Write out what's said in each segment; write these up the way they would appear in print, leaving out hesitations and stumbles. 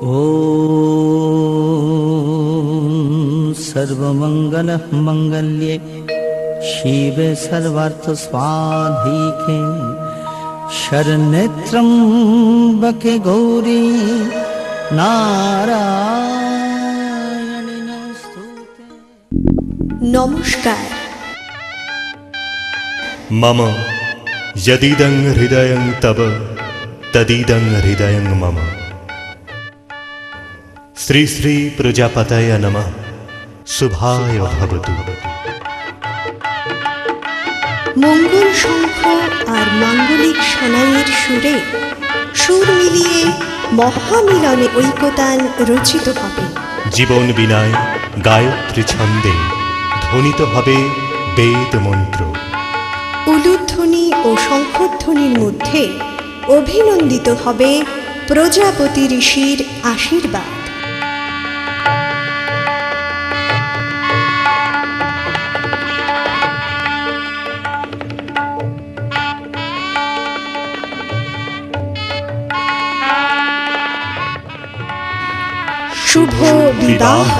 ॐ सर्वमङ्गलमङ्गल्ये शिवे सर्वार्थसाधिके शरण्ये त्र्यम्बके गौरी नारायणि नमोस्तुते। নমস্কার। मम यदिदं हृदयं तव तदिदं हृदयं मम। श्री श्री प्रजापतये नमः। शुभाय भवतु। মঙ্গল শঙ্খ আর মাঙ্গলিক সানাইয়ের সুরে সুর মিলিয়ে মহামিলনে ঐকতান রচিত হবে। জীবন বিনায় গায়ত্রী ছন্দে ধ্বনিত হবে বেদ মন্ত্র। উলুধ্বনি ও শঙ্খধ্বনির মধ্যে অভিনন্দিত হবে প্রজাপতি ঋষির আশীর্বাদ। শুভ বিবাহ।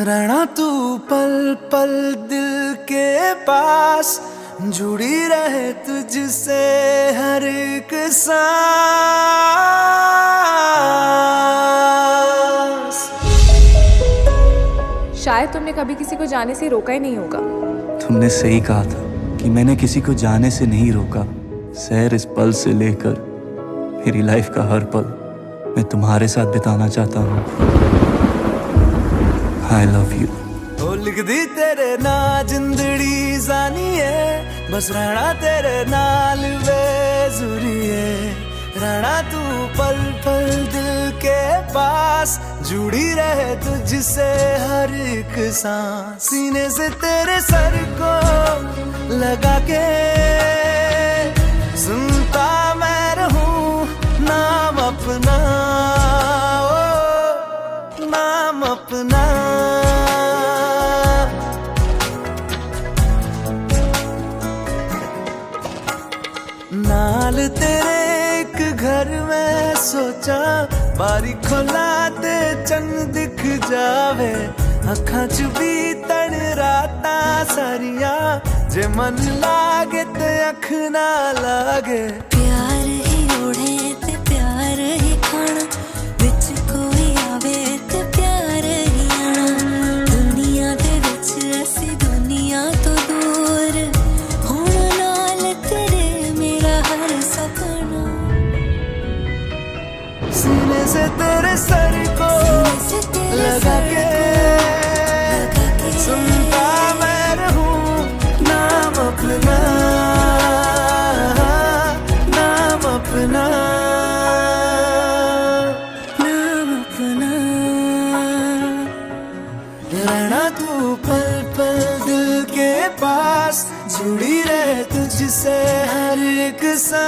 रहना तू पल पल दिल के पास, जुड़ी रहे तुझसे हर एक सांस। शायद तुमने कभी किसी को जाने से रोका ही नहीं होगा। तुमने सही कहा था कि मैंने किसी को जाने से नहीं रोका। सैर इस पल से लेकर मेरी लाइफ का हर पल मैं तुम्हारे साथ बिताना चाहता हूँ। I love you। ओ लिख दी तेरे ना जिंदड़ी जानिए, बस रहना तेरे नाल बेजुरी है। रहना तू पल पल दिल के पास, जुड़ी रहे तुझसे हर एक सांस। सीने से तेरे सर को लगा के सुनता मैं रहूं नाम अपना, ओ नाम अपना। नाल तेरे एक घर में सोचा, बारी खोला ते चंग दिख जावे। अखां च भी तन राता सारिया, जे मन लागे ते अख ना लागे। प्यार ही ओढ़े ते प्यार ही खाना, विच कोई आवे ते प्यार ही आना। दुनिया दे विच असी दुनिया तो दूर, होना नाल तेरे मेरा हर सपना। सीने से तेरे सर को लगा के सुनता मैं रहूं नाम अपना, नाम अपना, नाम अपना। रहना तू पल पल दिल के पास, जुड़ी रहे तुझसे हर एक सांस।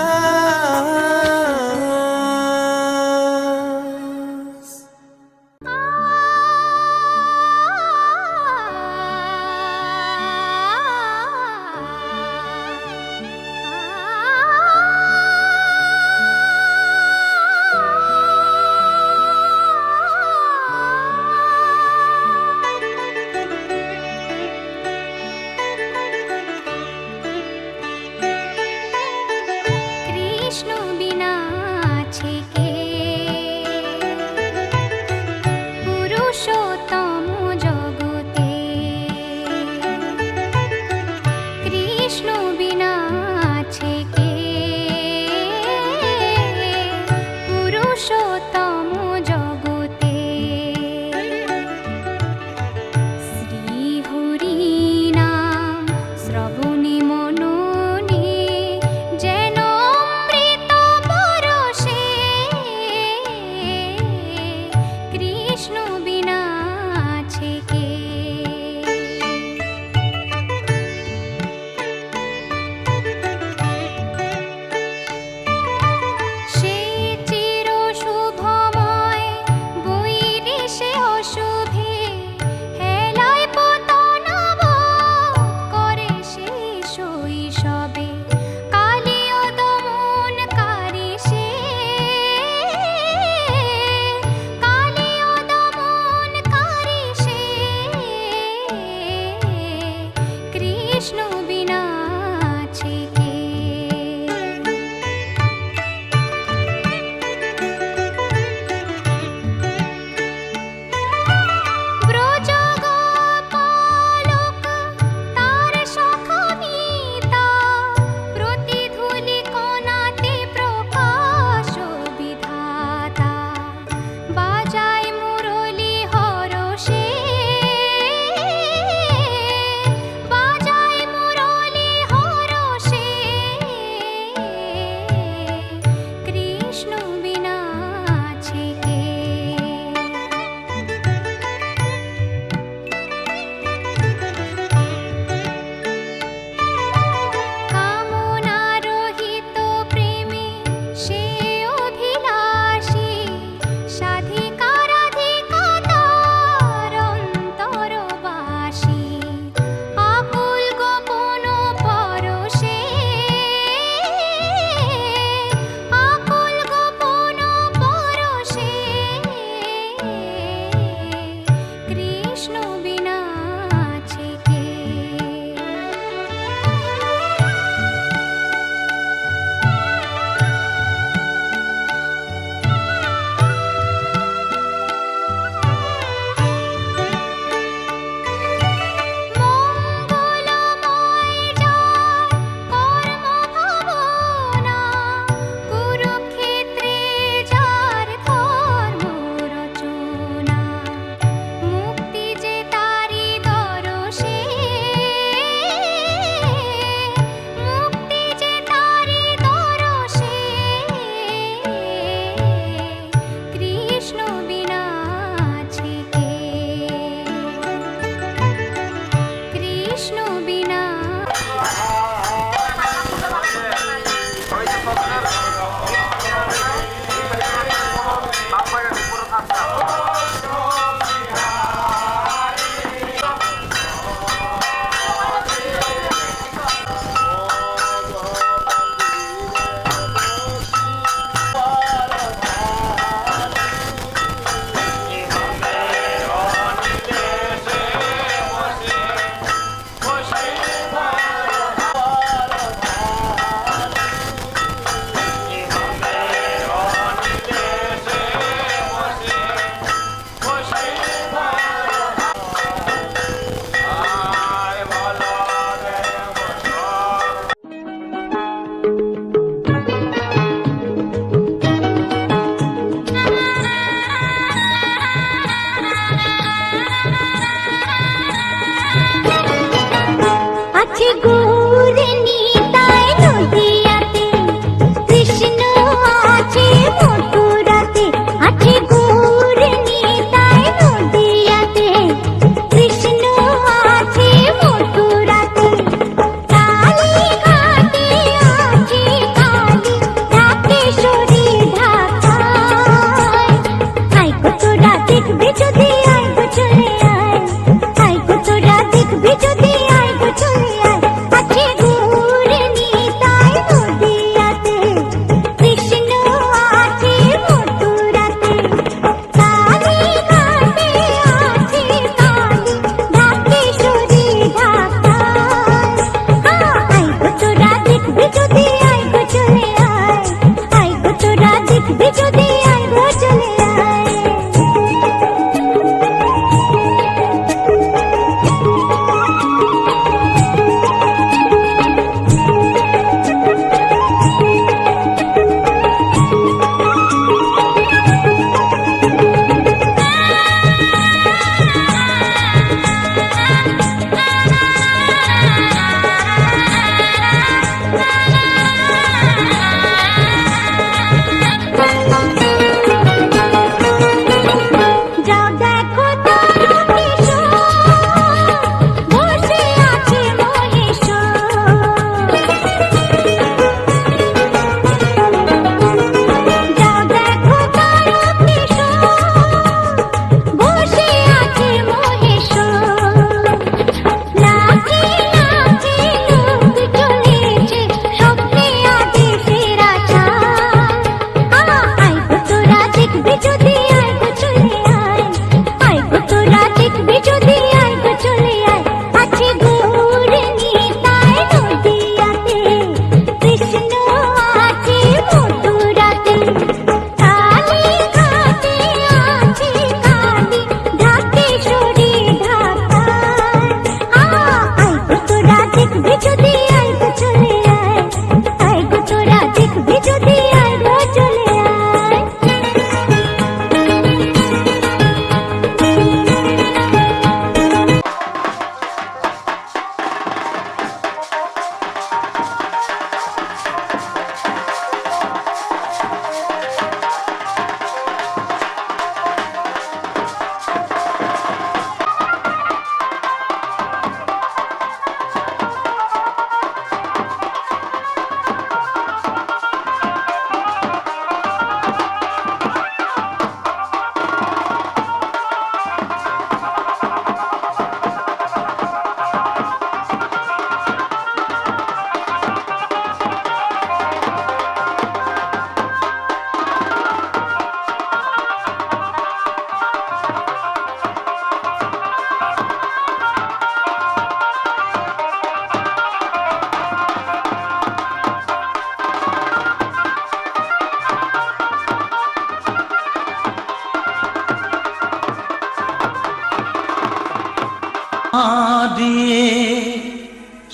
দিয়ে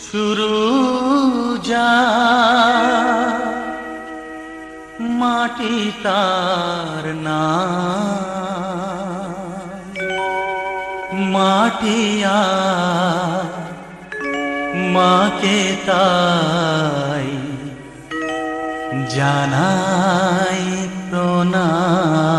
শুরু যা মাটি তার না মাটিয়া মাকে তাই জানাই প্রণাম।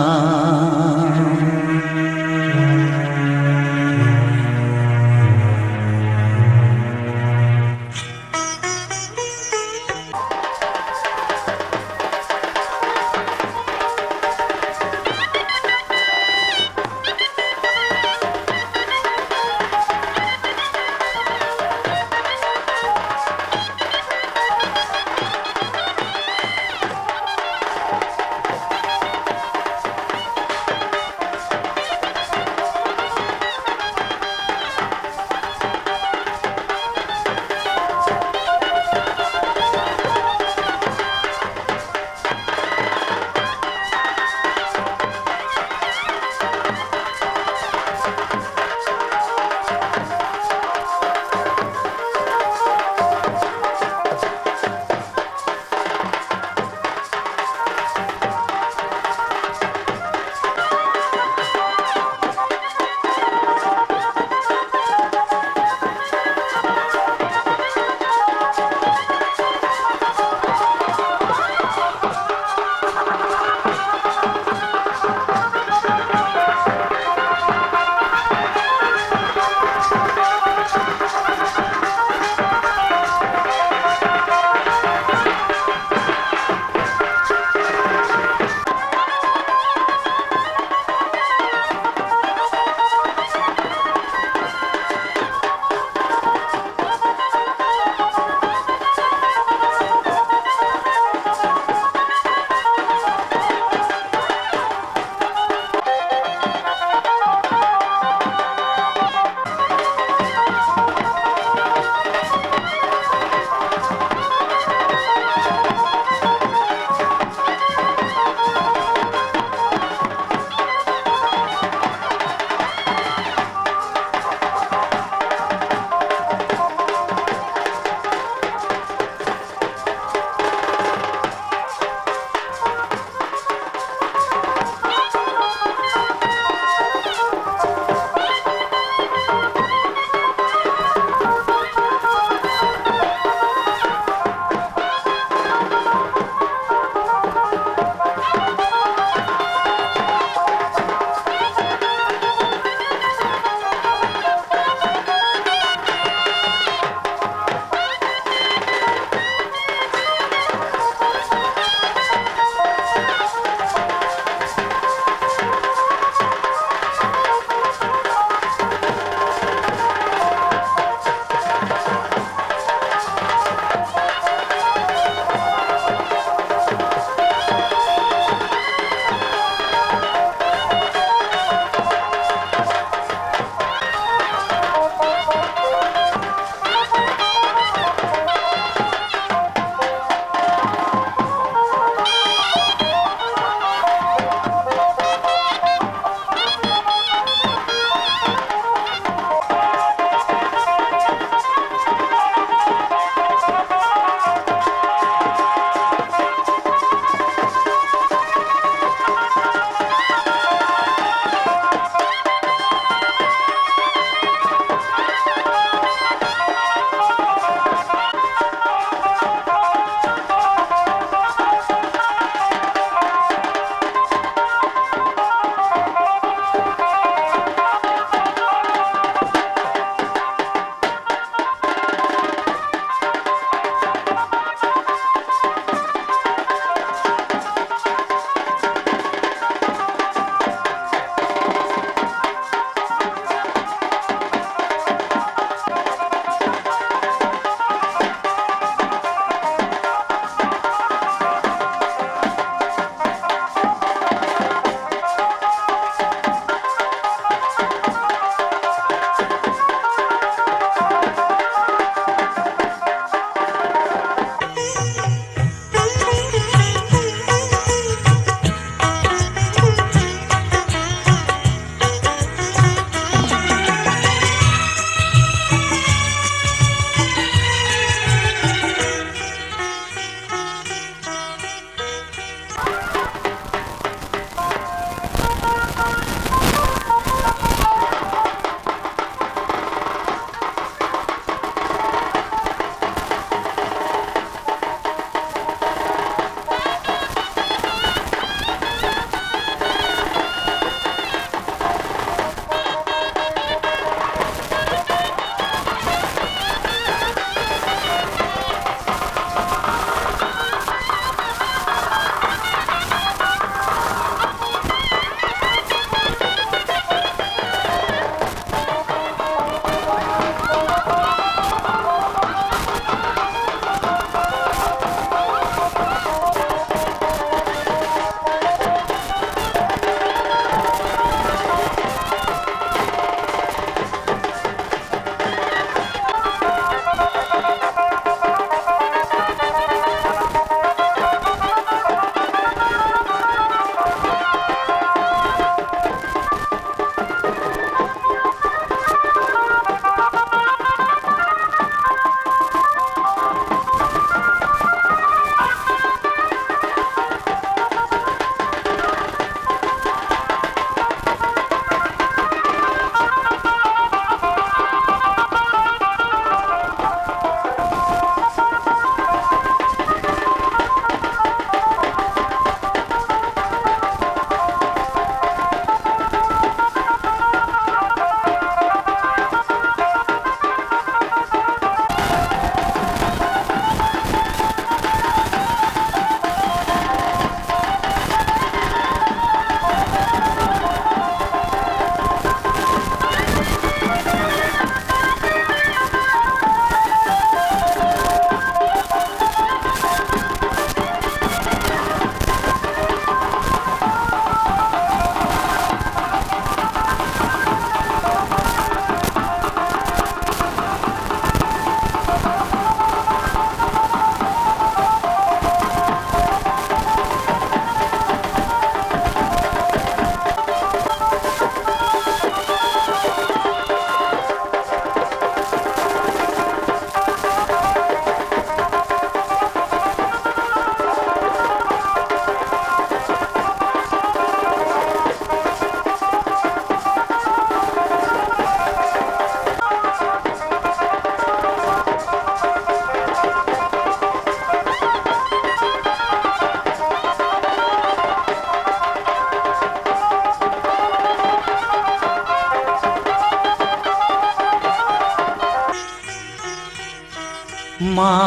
মা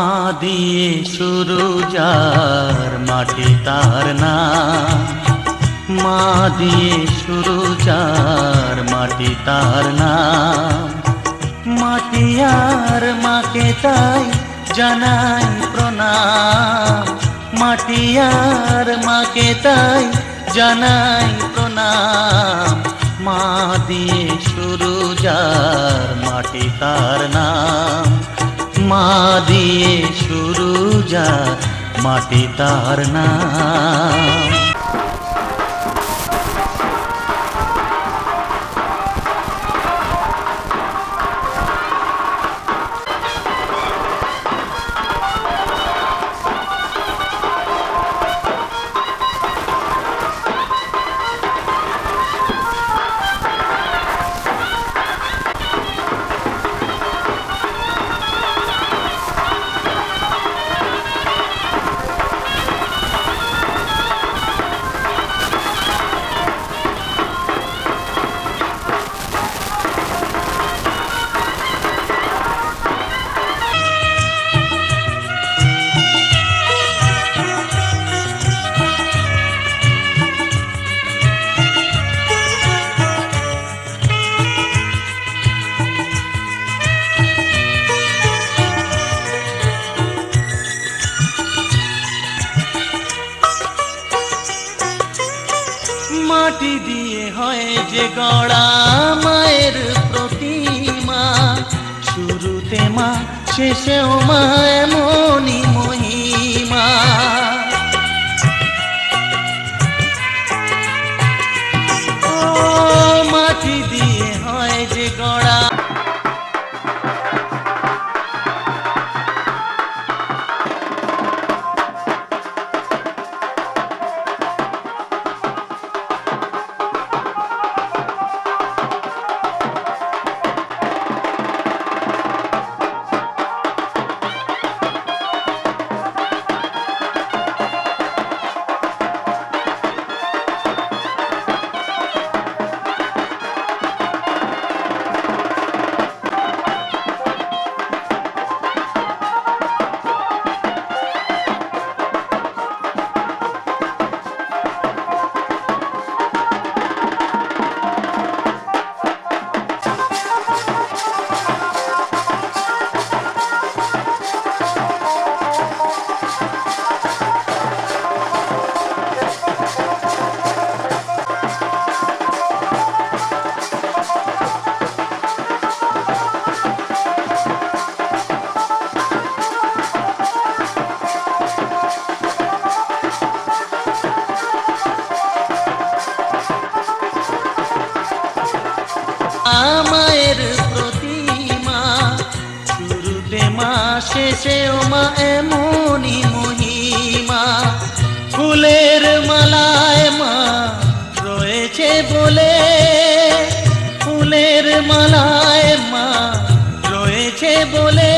দিয়ে শুরু যার মাটি তার নাম, মা দিয়ে শুরু যার মাটি তার নাম। মাটি আর মাকে তাই জানাই প্রণাম, মাটি আর মাকে তাই জানাই প্রণাম। মা দিয়ে শুরু যার মাটি তার নাম, মা দিয়ে শুরু যার মাটি তার নাম। মাটি দিয়ে হয় যে গড়া মায়ের প্রতিমা, শুরুতে মা শেষেও মা এমনই মহিমা। ও মাটি দিয়ে হয় যে গড়া, মায়ের প্রতিমা, শুরুতে মা শেষেও মা এমনই মহিমা। ফুলের মালায় মা রয়েছে বলে, ফুলের মালায় মা রয়েছে বলে।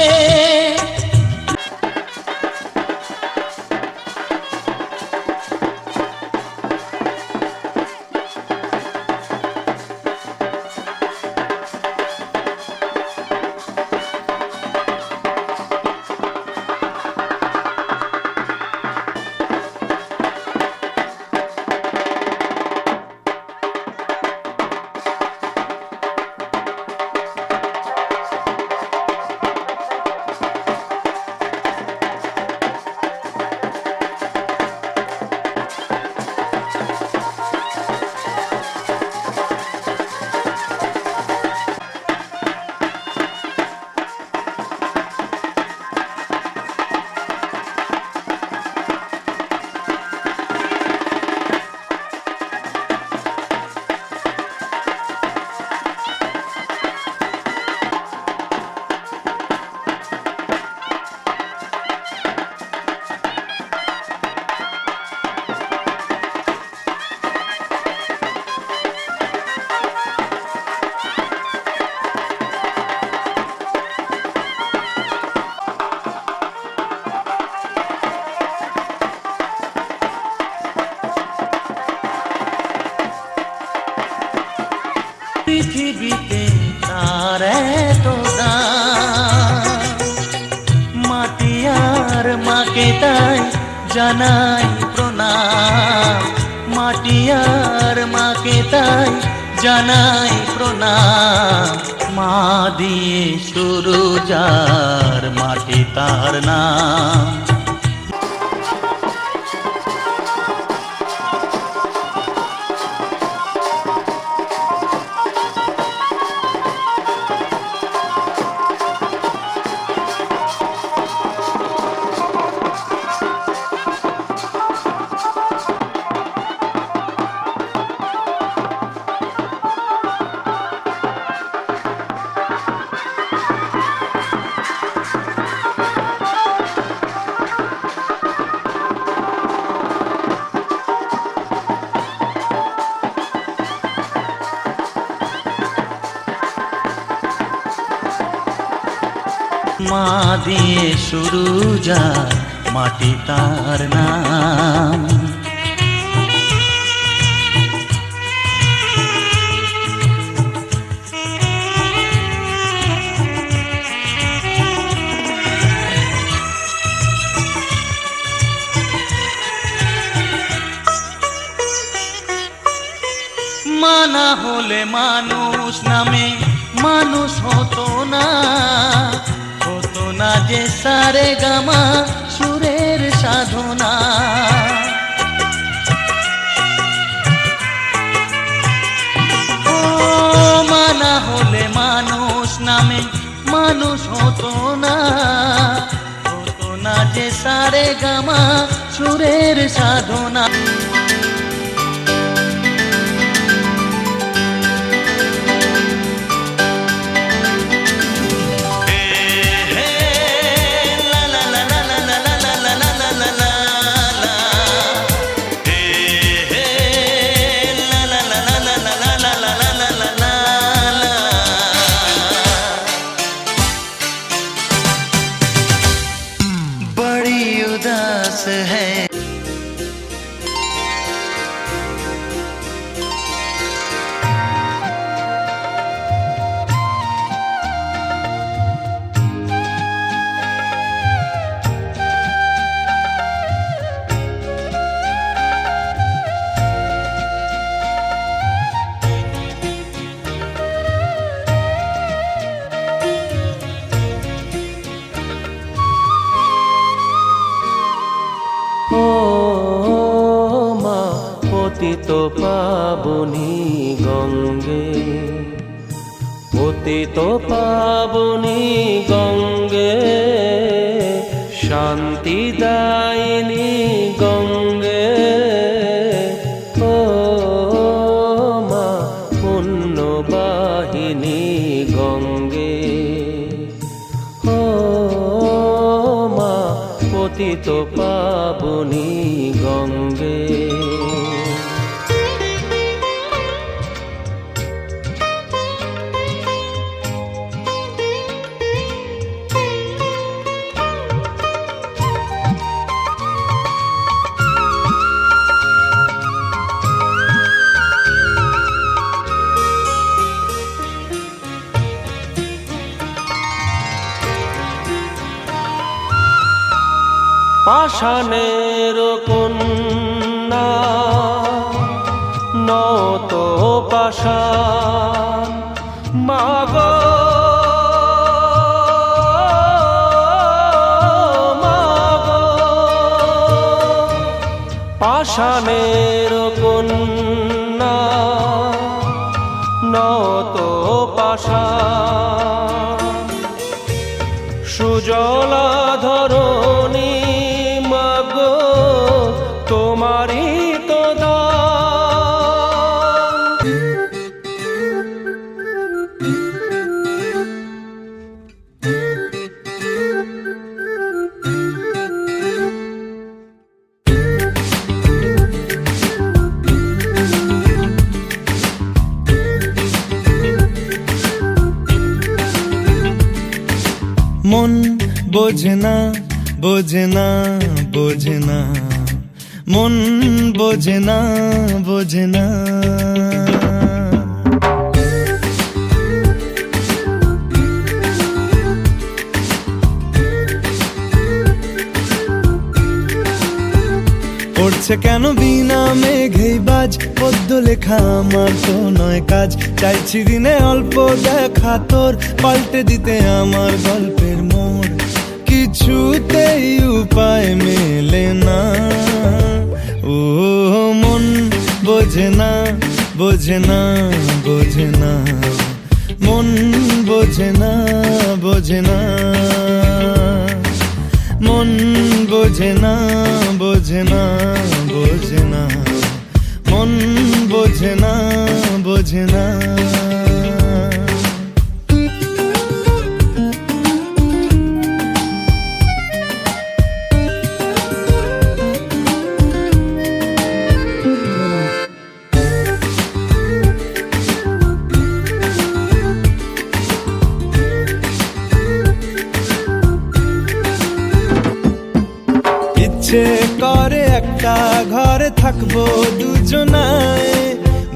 পৃথিবীতে তার এত দাম, মাটি মাকে তাই জানাই প্রণাম, মাটি আর মাকে তাই জানাই প্রণাম। মা দিয়ে শুরু যার, মাটি তার নাম। মা দিয়ে শুরু যার, মাটি তার নাম। মা না হলে মানুষ নামে মানুষ হতো না, হতো না যে সারে গামা সুরের সাধনা। ও মা না হলে মানুষ নামে মানুষ হতো না, হতো না যে সারে গামা সুরের সাধনা। बड़ी उदास है ও মা পতিত পাবনী গঙ্গে, পতিত পাবনী গঙ্গে, শান্তি দায়িনী গঙ্গে। ও মা পুণ্যবাহিনী গঙ্গে, ও মা পতিত পাবনী গঙ্গে। পাষাণের কন্যা নত পাষাণ, মাগো মাগো, পাষাণের কন্যা নত পাষাণ, সুজলা ধরণী মাগো তোমারই তো দান। মন বোঝে না বোঝে না বোঝে না, মন বোঝে না বোঝে না। পড়ছে কেন বিনা মেঘেই বাজ, পদ্য লেখা আমার তো নয় কাজ। চাইছি দিনে অল্প দেখা তোর, পাল্টে দিতে আমার গল্পের মোড়। কিছুতেই উপায় মেলে না, ও মন বোঝে না, বোঝে না, বোঝে না, মন বোঝে না, বোঝে না, মন বোঝে না, বোঝে না, বোঝে না, মন বোঝে না, বোঝে না। ইচ্ছে করে একটা ঘরে থাকবো দুজনায়,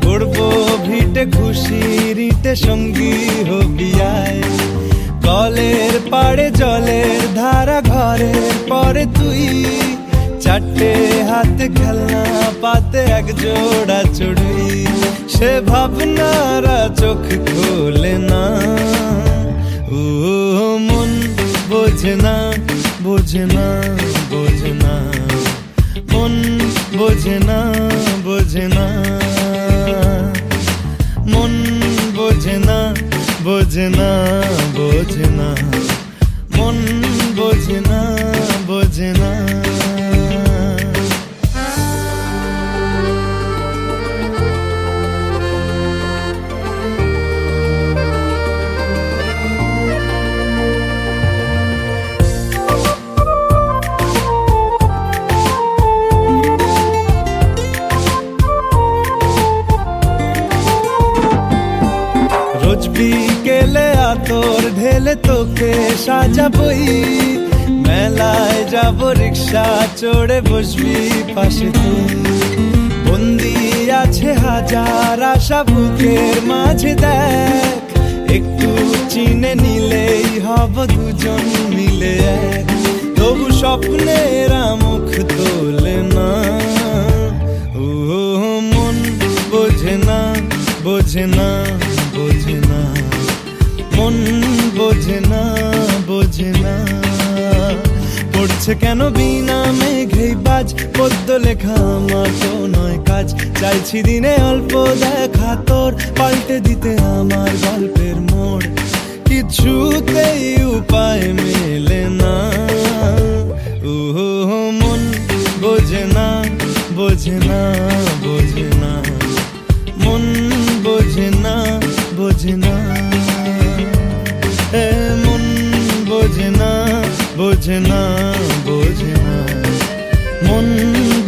গড়বো ভিটে খুশির ইটে সঙ্গী হবি আয়। কলের পাড়ে জলের ধারা, ঘরের পরে তুই, চারটে হাতে খেলনা পাতে এক জোড়া চড়ুই। সে ভাবনারা চোখ খোলে না, ও মন বোঝে না, বোঝে না, বোঝে না, মন বোঝে না, বোঝে না, মন বোঝে না, বোঝে না, বোঝে না, মন বোঝে না, বোঝে না। রোজ বিকেলে আতর ঢেলে তোকে সাজাবই, মেলায় যাব রিক্সা চড়ে বসবি পাশে তুই। বন্দি আছে হাজার আশা বুকের মাঝে, দেখ একটু চিনে নিলেই হব দুজন মিলে এক। তবু স্বপ্নেরা মুখ তোলে না, ও মন বোঝে না, বোঝে না, বোঝে না, মন বোঝে না, বোঝে না। পড়ছে কেন বিনা মেঘেই বাজ, পদ্য লেখা আমার তো নয় কাজ। চাইছি দিনে অল্প দেখা তোর, পাল্টে দিতে আমার গল্পের মোড়। কিছুতেই উপায় মেলে না, ও মন বোঝে না, বোঝে না, বোঝে না, মন বোঝে না, বোঝে না, মন বোঝে না, বোঝে না, বোঝে না, মন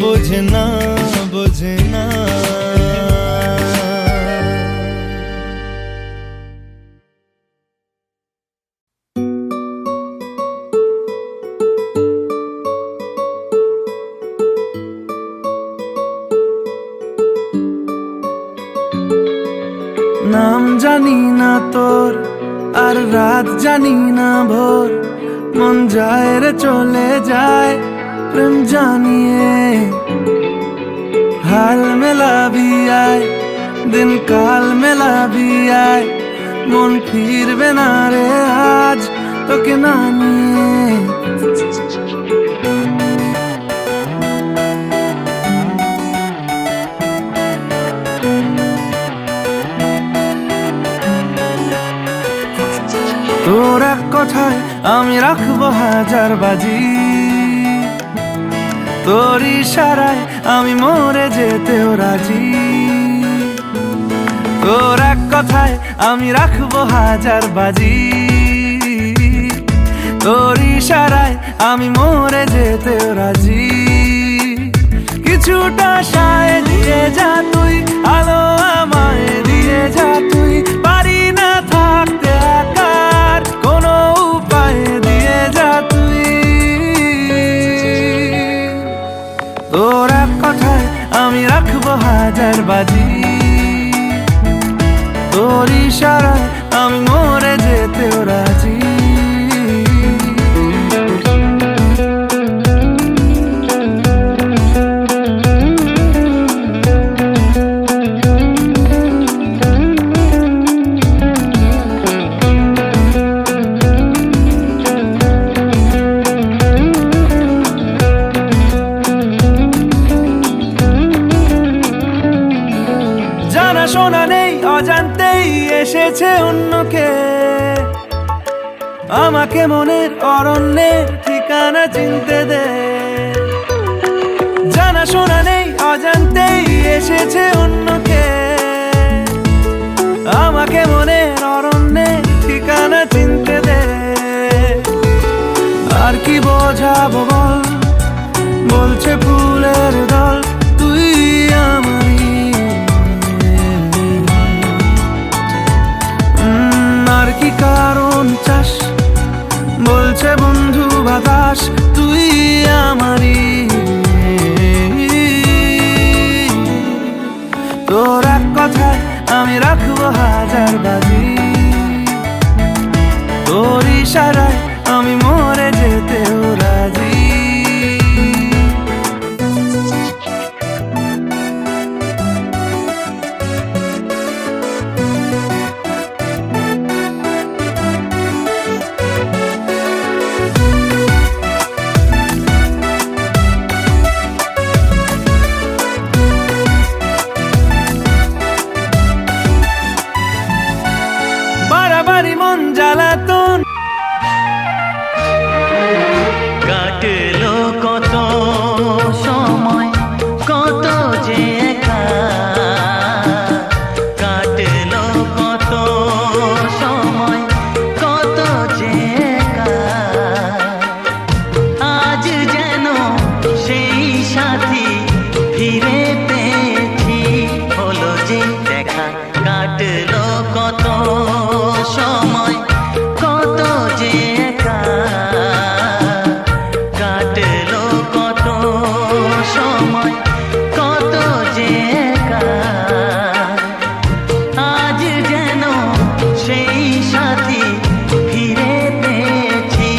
বোঝে না, বোঝে না। নাম জানি না তোর, আর রাত জানি না ভোর, মন যায় রে চলে যায় প্রেম জানিয়ে। হাল মেলাবি আয়, দিন কাল মেলাবি আয়, মন ফিরবে না রে আজ তোকে না নিয়ে। তোর এক কথায় আমি রাখবো হাজার বাজি, তোর ইশারায় আমি মরে যেতেও রাজি। তোর এক কথায় আমি রাখবো হাজার বাজি, তোর ইশারায় আমি মরে যেতেও রাজি। কিছুটা সায় দিয়ে যা তুই, আলো আমায় দিয়ে যা তুই, পারি না থাকতে একার কোনো উপায় দিয়ে যা তুই। তোর এক কথায় আমি রাখবো হাজার বাজি, তোর ইশারায় আমি মরে যেতেও রাজি। অজান্তেই এসেছে অন্যকে, আমাকে মনের অরণ্যের ঠিকানা চিনতে দে। জানা শোনা নেই অজান্তেই এসেছে অন্যকে, আমাকে মনের অরণ্যের ঠিকানা চিনতে দে। আর কি বোঝাবো বল, বলছে ফুলের দল তুই আমারই। আর কি কারণ চাস, বলছে বন্ধু বাতাস তুই আমারই। তোর এক কথায় আমি রাখবো হাজার বাজি, তোর ইশারায় আমি মরে যেতেও রাজি। বাড়াবাড়ি মন জ্বালাতন কাটলো কত সময়, কত যে একা, কাটলো কত সময়, কত যে একা। আজ যেন সেই সাথী ফিরে পেয়েছি, হলো যে দেখা। কাটলো কত সময়, কত যে একা, কাটলো কত সময়, কত যে একা। আজ যেন সেই সাথী ফিরে পেয়েছি,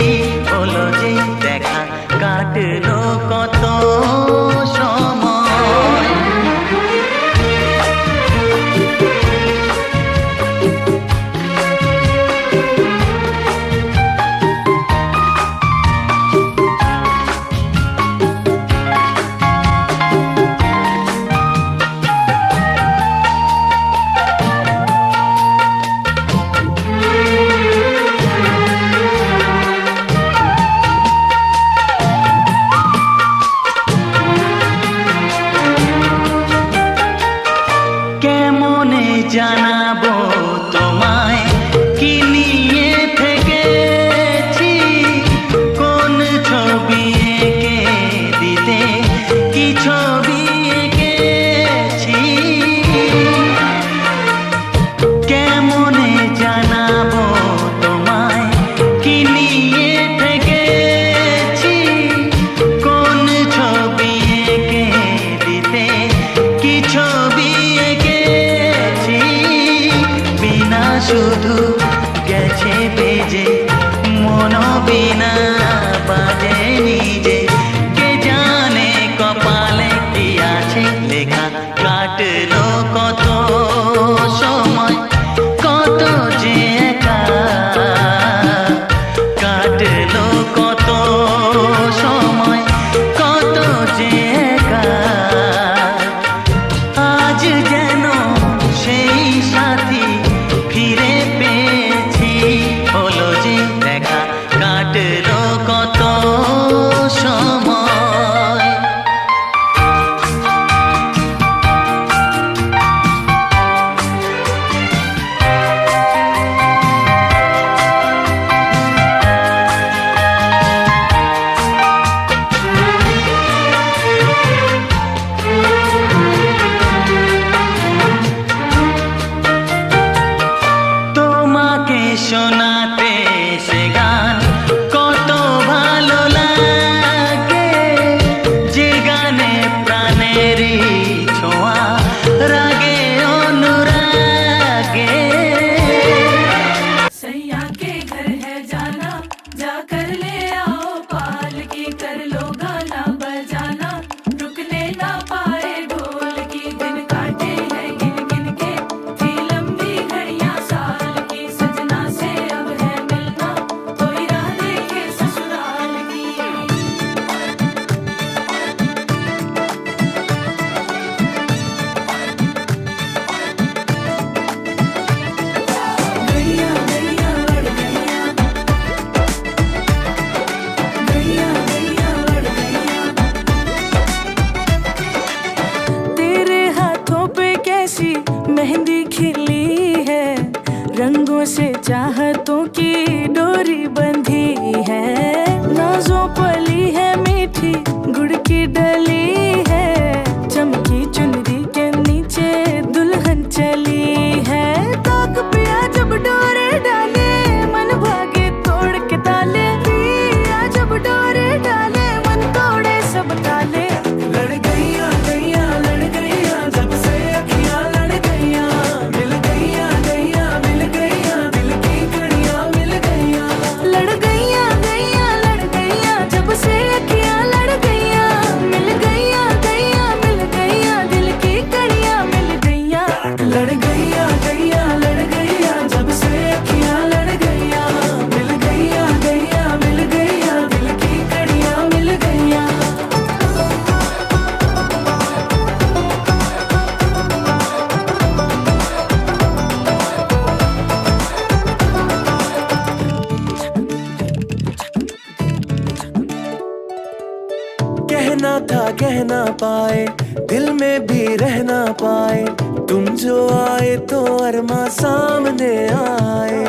হলো যে দেখা। কাটলো কত সময়। কেমনে জানাবো তোমায় কি নিয়ে থেকেছি, কোন ছবি এঁকে দিতে কি ছবি এঁকেছি। কেমনে জানাবো তোমায় কি নিয়ে থেকেছি, কোন ছবি এঁকে দিতে কি ছবি এঁকেছি। বিনা শুধু গেছে বেজে, মন বিনা বাজে নিজে। কে জানে কপালে কি আছে লেখা। কাটলো কত সময়, কত যে একা, কাটলো কত সময়, কত যে একা। আজ যেন সেই সাথী ফিরে পেয়েছি, হলো যে দেখা। কাটলো কত সময়। चाहतों की डोरी बंधी है, नाजों पली है मीठी गुड़ की डली है, चमकी चुनरी के नीचे दुल्हन चली है। ताक पिया जब डोरे डाले मन भागे तोड़ के ताले, पिया जब डोरे डाले मन तोड़े सब ताले। लड़ गईया गईया लड़ गईया जब से अखियां लड़ गईया, मिल गईया गईया मिल गईया दिल की कड़ियां मिल गईया। लड़ गईया गईया लड़ गईया जब से अखियां लड़ गईया, मिल गईया गईया मिल गईया दिल की कड़ियां मिल गईया। लड़ गईया गईया लड़ गईया जब से अखियां लड़ गईया, मिल गईया गईया मिल गईया दिल की कड़ियां मिल गईया। कहना था कह ना पाए, दिल में भी रह ना पाए, तुम जो आए तो अरमा सामने आए।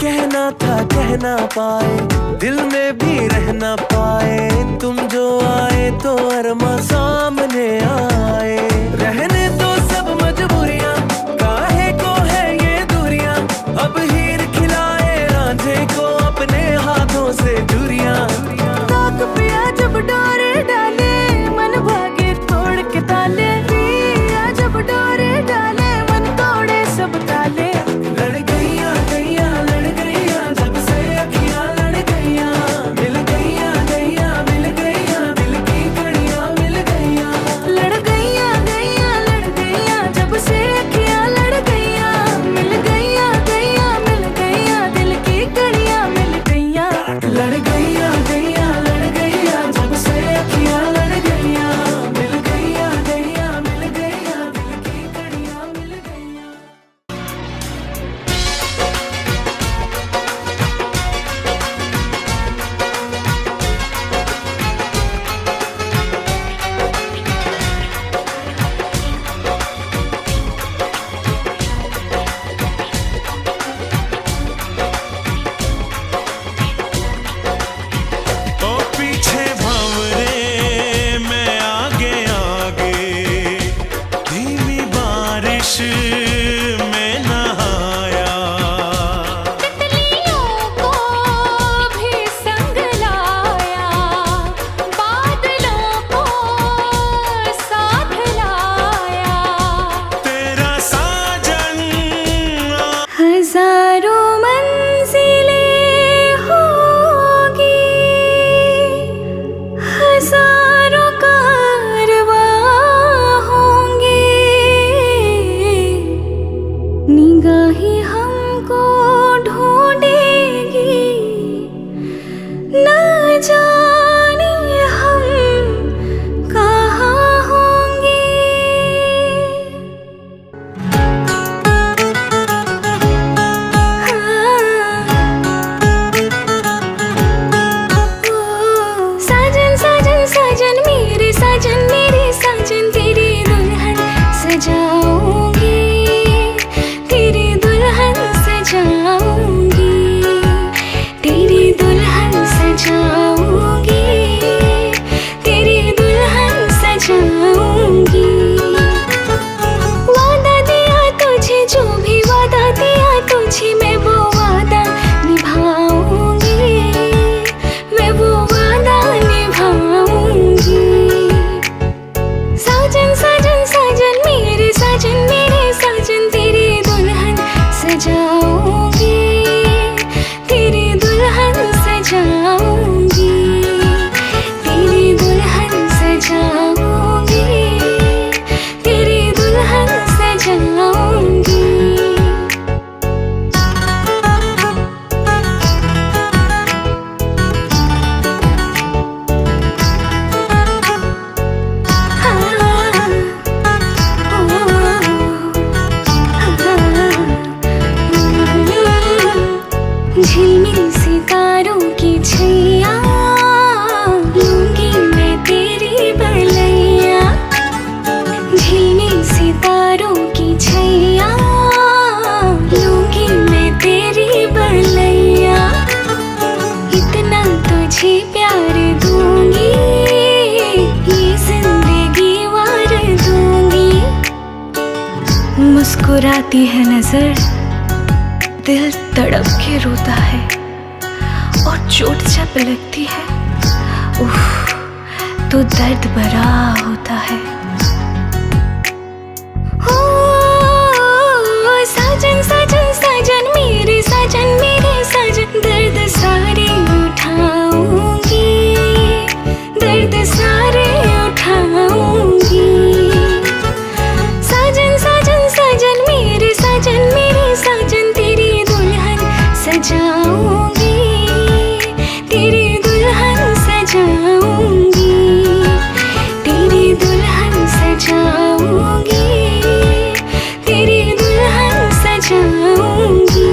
कहना था कह ना पाए, दिल में भी रह ना पाए, तुम जो आए तो अरमा सामने आए। रहने दो सब मजबूरियां, काहे को है ये दूरियां, अब हीर खिलाए रांझे को अपने हाथों से चूरियां। ताक पिया जब डोरे डाले मन भागे तोड़ के ताले, पिया जब डोरे डाले मन तोड़े सब ताले। लड़ गईया गईया लड़ गईया जब से अखियां लड़ गईया, मिल गईया गईया मुस्कुराती है नजर, दिल तड़प के रोता है, और चोट जब लगती है उफ, तो दर्द भरा होता है। ओ साजन साजन साजन मेरे साजन, दर्द सारे उठाऊंगी, दर्द सारे उठाऊंगी। साजन साजन साजन मेरे साजन, तेरी दुल्हन सजाऊंगी, तेरी दुल्हन सजाऊंगी, तेरी दुल्हन सजाऊंगी, तेरी दुल्हन सजाऊंगी।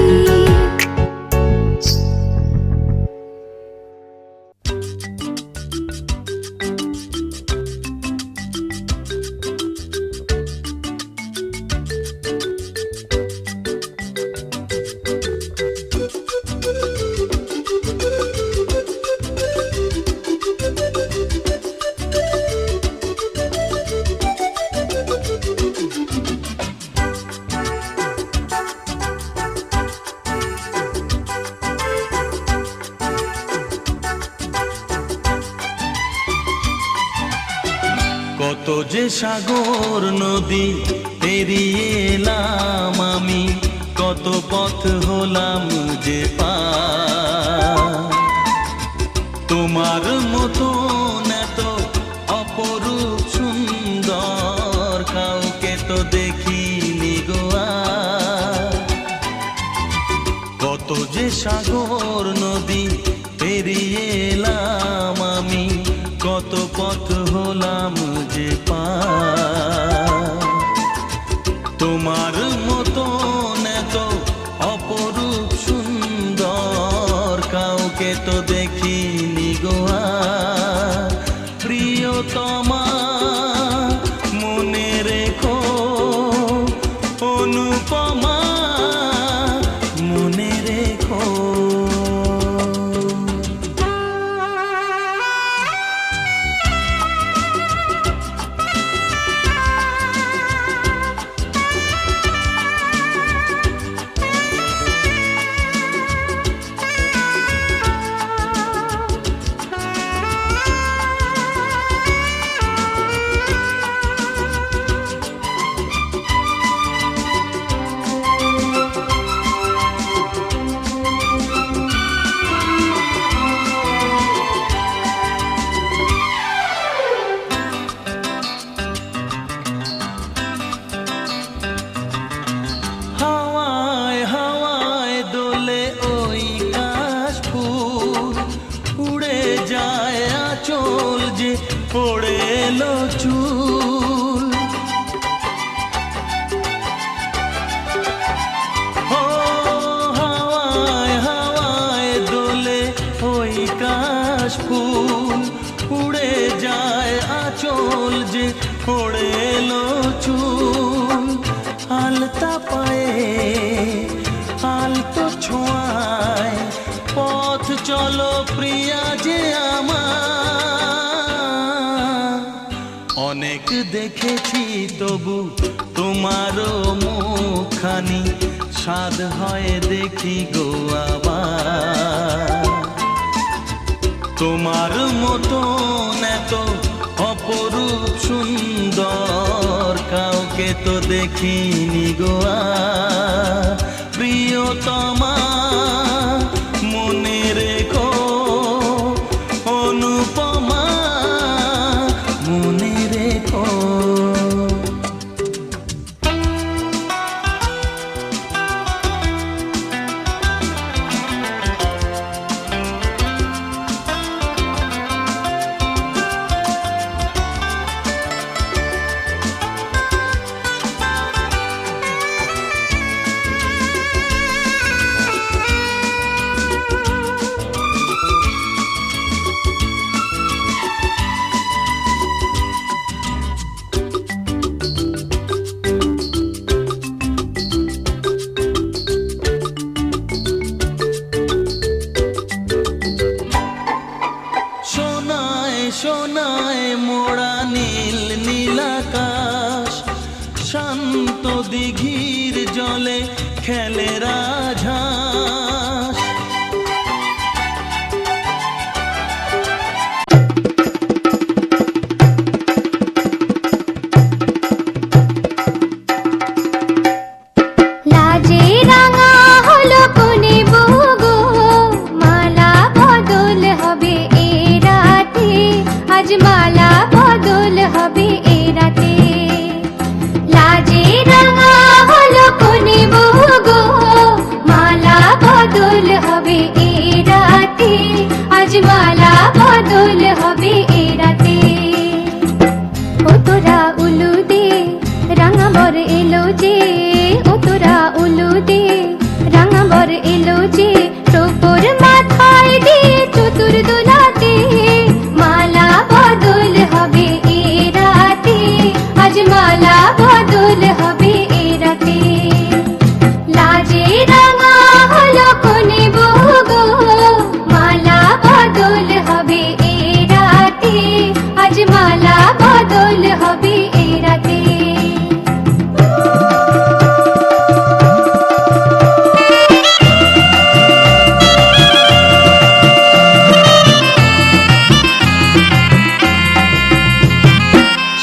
কত যে সাগর নদী পেরিয়ে এলাম আমি, কত পথ হলাম যে পার। তোমার মতো এত অপরূপ সুন্দর কাউকে তো দেখিনি গো আর। কত যে সাগর নদী পেরিয়ে এলাম আমি, কত পথ হলাম যে পার। তোমার মতো এত অপরূপ সুন্দর কাউকে তো দেখিনি গো আর। প্রিয়তমা মনে রেখো, অনুপমা মনে রেখো। পড়ে এলো চুল, ও হাওয়ায় হাওয়ায় দোলে ওই কাশ ফুল। উড়ে যায় আঁচল যে পড়ে এলো চুল। আলতা পায়ে আলতো ছোঁয়ায় পথ চলো প্রিয়া যে আমার। অনেক দেখেছি তবু তোমারও মুখখানি, স্বাদ হয় দেখি গো আবার। তোমার মতো এত অপরূপ সুন্দর কাউকে তো দেখিনি গো আর। প্রিয়তমা মনে রেখো, অনুপমা মনে রেখো। সোনায় মোড়া নীল নীলাকাশ, শান্ত দিঘির জলে খেলে রাজহাঁস। লাজে রাঙা হলো কোনে বউ গো, মালা বদল হবে এ রাতে, আজ মালা বদল হবে এ রাতে। লাজে রাঙা হলো কোনে বউ গো, মালা বদল হবে এ রাতে, আজ মালা বদল হবে এ রাতে। ও তোরা উলু দে রাঙা বর এলো যে, ও তোরা উলু দে রাঙা বর এলো যে, টোপর মাথায় দিয়ে চতুর দোলাতে, মালা বদল হবে এ রাতে, আজ মালা বদল হবে এ রাতে। লাজে রাঙা হলো কোনে বউ গো, মালা বদল হবে এ রাতে, আজ মালা বদল হবে এ রাতে।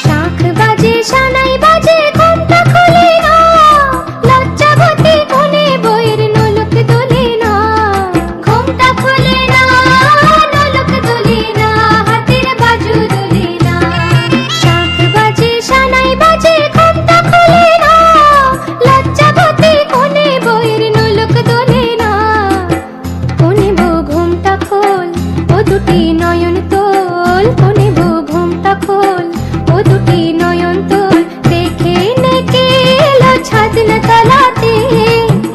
শাঁখ বাজে সানাই বাজে ঘুমটা খুলে না, লজ্জাবতী কোনে বইয়ের নোলক দোলে না, ঘুমটা খুলে না, নোলক দোলে না, হাতের বাজু দোলে না। শাঁখ বাজে সানাই বাজে ঘুমটা খুলে না, লজ্জাবতী কোনে বইয়ের নোলক দোলে না। কোনে বউ ঘুমটা খোল, ও দুটি নয়ন তোল, কোনে বউ ঘুমটা খোল, ও দুটি নয়ন তোল, দেখে নেকে এলো ছাদনা তলাতে,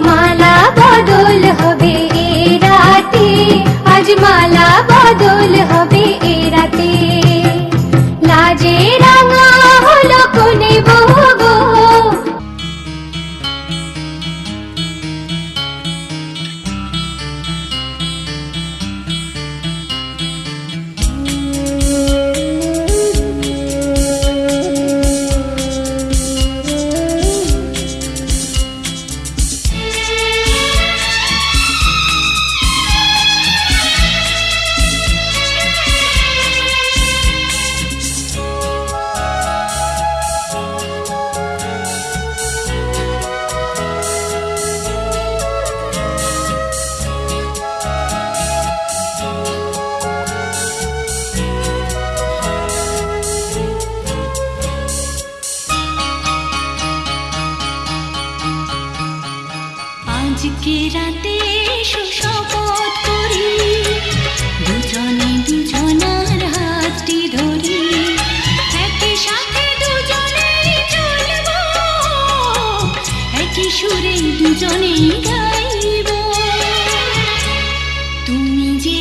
মালা বদল হবে এ রাতে, আজ মালা বদল হবে এ রাতে। লাজে রাঙা হলো কোনে বউ গো। আজকে রাতে সুশপথ করি, দুজনে দুজনার হাতটি ধরি, একই সাথে দুজনেই চলবো, একই সুরে দুজনেই গাইব। তুমি যে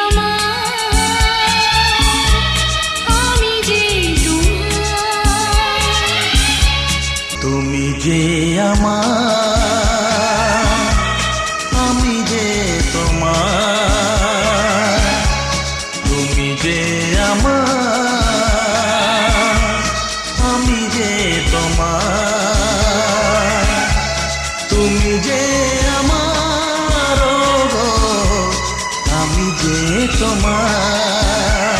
আমার, আমি যে তোমার, তুমি যে আমার, আমি যে তোমার, তুমি যে আমার, আমি যে তোমার, তুমি যে আমার, গো আমি যে তোমার।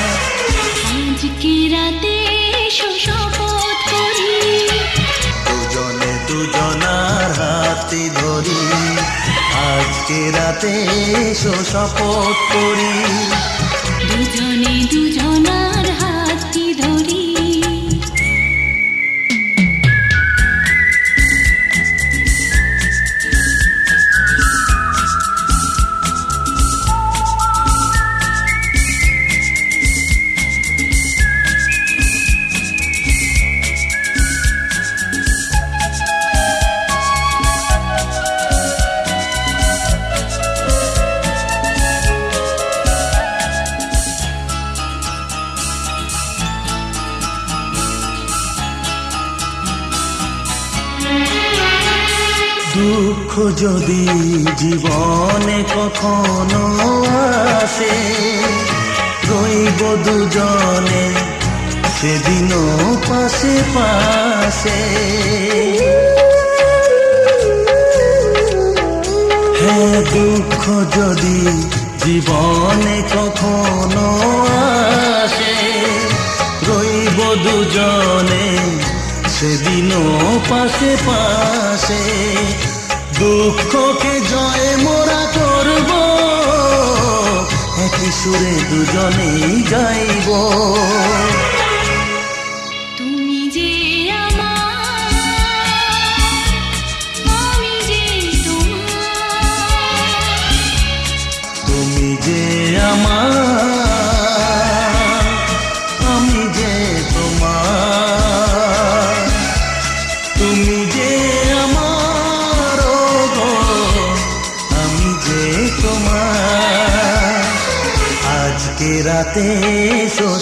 আজকে রাতে সুশপথ করি, দুজনে দুজনার হাতে ধরি, আজকে রাতে শপথ করি, দুজনে দুজনার হাতটি ধরি। দুঃখ যদি জীবনে কখনো আসে, রইব দুজনে সেদিনও পাশে পাশে। হ্যাঁ দুঃখ যদি জীবনে কখনো আসে, রইব দুজনে সেদিনও পাশে পাশে। দুঃখকে জয় মোরা করব, একই সুরে দুজনেই গাইব। তুমি যে আমার, আমি যে তোমার। তুমি যে আমার, আমি যে তোমার। তুমি যে আমার, ও গো, আমি যে তোমার। আজকে রাতে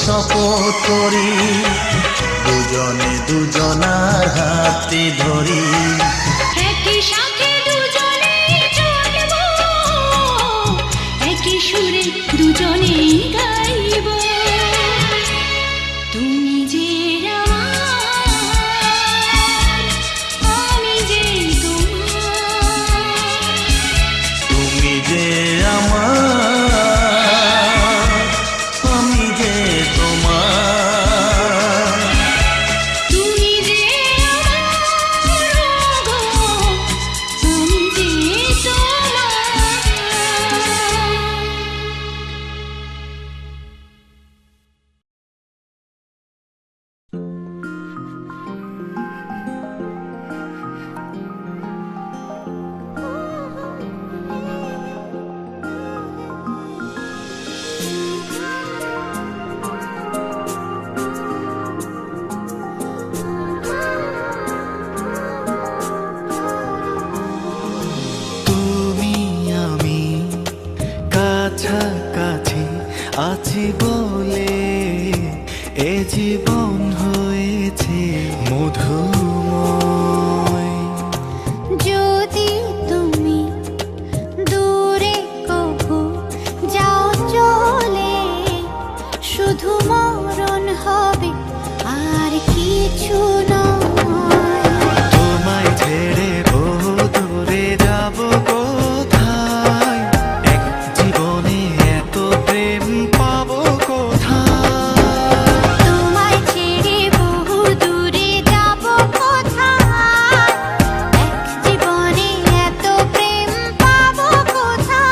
শপথ করি, দুজনে দুজনার হাতে ধরি। একই সাথে দুজনে চলব, একই সুরে দুজনে গাইব। তুমি যে আমার, আমি যে তোমার। তুমি যে আমার, আমি যে তোমার। তুমি যে আমার, গো, আমি যে তুমি আমি কাছাকাছি আছি বলে এ জীবন হয়েছে মধুময়। যদি তুমি দূরে কভু যাও চলে, শুধু মরণ হবে আর কিছু নয়। তোমায় ছেড়ে বহু দূরে যাব কোথায়, এক জীবনে এত প্রেম পাবো কোথায়। তোমায় ছেড়ে বহু দূরে যাব কোথায়, এক জীবনে এত প্রেম পাবো কোথায়।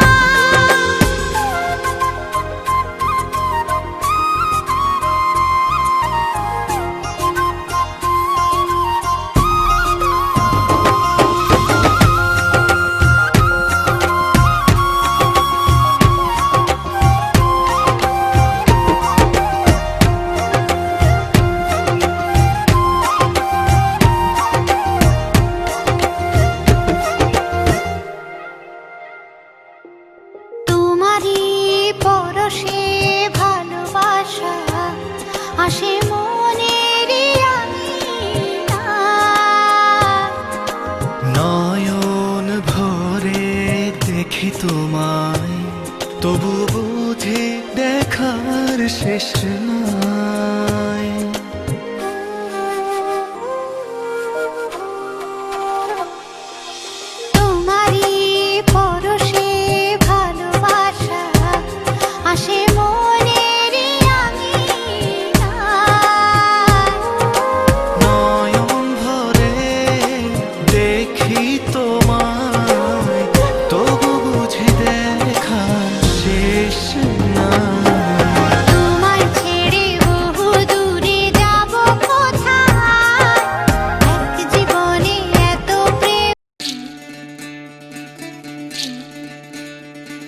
তোমারই পরশে ভালোবাসা আসে মনের নয়ন ভরে দেখি তোমায়, তবু বুঝি দেখার শেষ নাই। তোমারই পরশে ভালোবাসা আসে মনের নয়ন ভরে দেখি তোমায়, তবু বুঝি দেখার শেষ নাই। তোমায় ছেড়ে বহু দূরে যাব কোথায়, এক জীবনে এত প্রেম।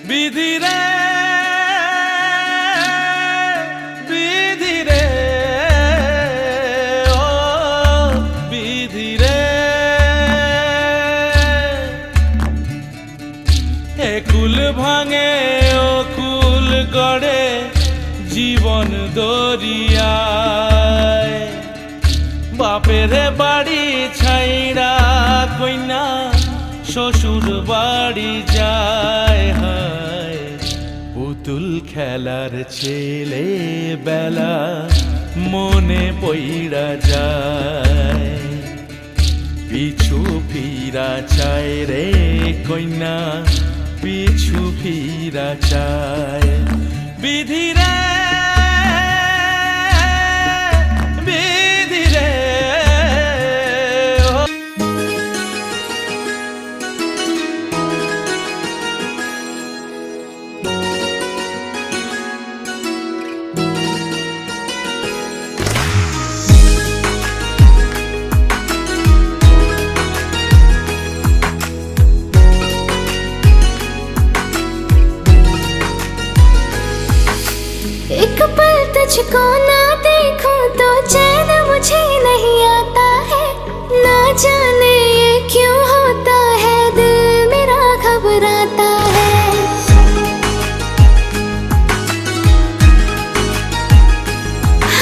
বিধি রে, বিধি রে, ও বিধি রে। একুল ভাঙে ও কুল গড়ে জীবন দরিয়ায়। বাপের বাড়ি ছাইড়া কইনা শ্বশুর বাড়ি যায়। হায় পুতুল খেলার ছেলে বেলা মনে পইড়া যায়। পিছু ফিরা চায় রে কইনা পিছু ফিরা চায় বিধিরে বিধিরে एक पल तुझको